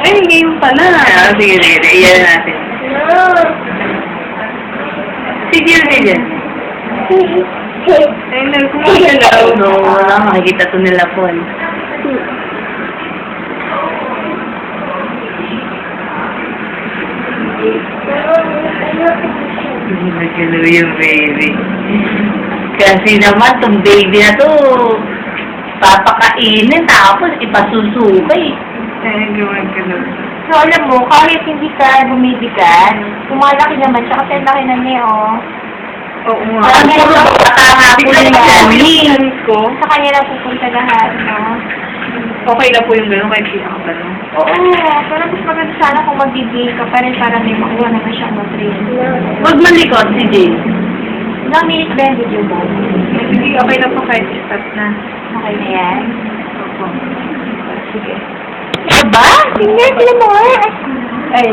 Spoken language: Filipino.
Ay, ngayon pala. Sige, sige. Iyan natin. Sige, sige. Ay, nagkumagalaw. No, wala. Makikita to nila po. Nagalaw yung baby. Kasi naman, tong baby na to, papakainin, tapos ipasusukay. Ay, gumagalaw. So, alam mo, kahit hindi ka bumibigat, pumalaki naman siya kasi ang laki na niya, oh. Oo nga. Parang Puro nakahapon Bigla yung ko mami. yung ko. Sa kanya lang pupunta lahat, no? Okay na po yung gano'n kahit hindi ako gano'n. Oo, pero mas maganda sana kung mag-gay ka pa rin para may makuha naman siyang nutrient. Huwag malikot si Jay. Ilang minutes ba yung video mo? Hindi, okay na po kahit stop na. Okay na yan? Opo. Sige. Aba? Tingnan, sila mo nga. Ay,